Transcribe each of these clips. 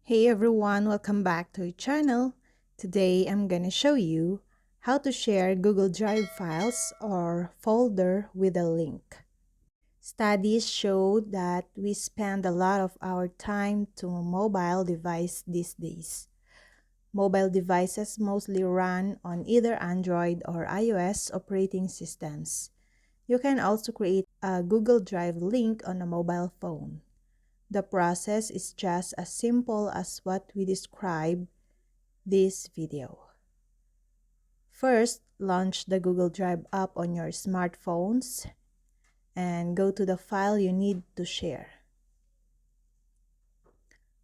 Hey everyone, welcome back to our channel. Today I'm gonna show you how to share Google Drive files or folder with a link. Studies show that we spend a lot of our time to a mobile device these days. Mobile devices mostly run on either Android or iOS operating systems. You can also create a Google Drive link on a mobile phone. The process is just as simple as what we describe this video. First, launch the Google Drive app on your smartphones and go to the file you need to share.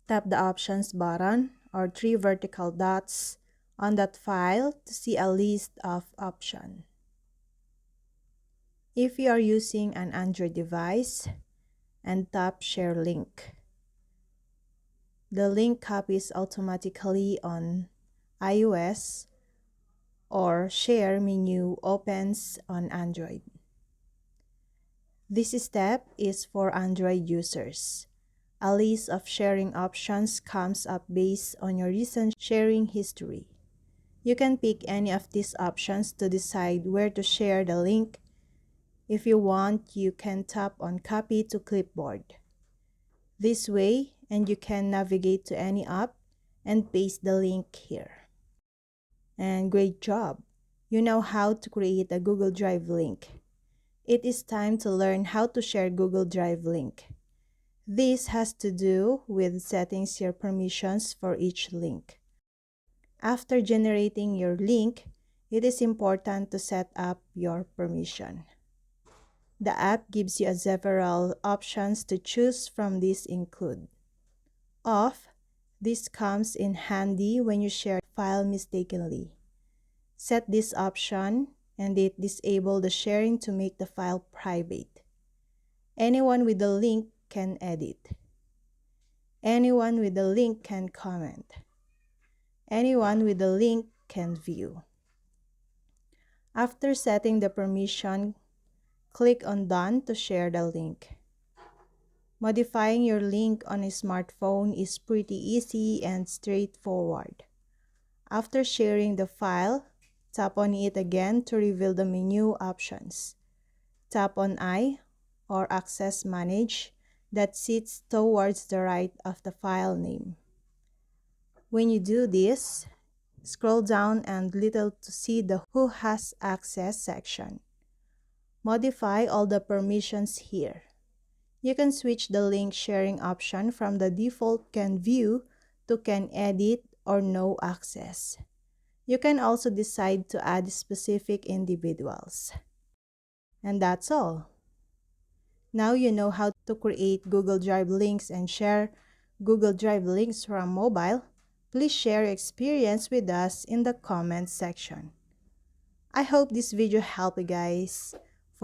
Tap the Options button or three vertical dots on that file to see a list of options. If you are using an Android device, and tap Share Link. The link copies automatically on iOS or Share menu opens on Android. This step is for Android users. A list of sharing options comes up based on your recent sharing history. You can pick any of these options to decide where to share the link. If you want, you can tap on Copy to Clipboard. This way, and you can navigate to any app and paste the link here. And great job! You know how to create a Google Drive link. It is time to learn how to share Google Drive link. This has to do with setting your permissions for each link. After generating your link, it is important to set up your permission. The app gives you several options to choose from. These include Off. This comes in handy when you share a file mistakenly. Set this option and it disables the sharing to make the file private. Anyone with the link can edit. Anyone with the link can comment. Anyone with the link can view. After setting the permission, click on Done to share the link. Modifying your link on a smartphone is pretty easy and straightforward. After sharing the file, tap on it again to reveal the menu options. Tap on I or Access Manage that sits towards the right of the file name. When you do this, scroll down and little to see the Who Has Access section. Modify all the permissions here. You can switch the link sharing option from the default Can View to Can Edit or No Access. You can also decide to add specific individuals. And that's all. Now you know how to create Google Drive links and share Google Drive links from mobile. Please share your experience with us in the comments section. I hope this video helped you guys.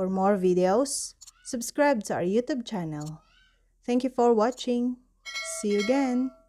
For more videos, subscribe to our YouTube channel. Thank you for watching. See you again.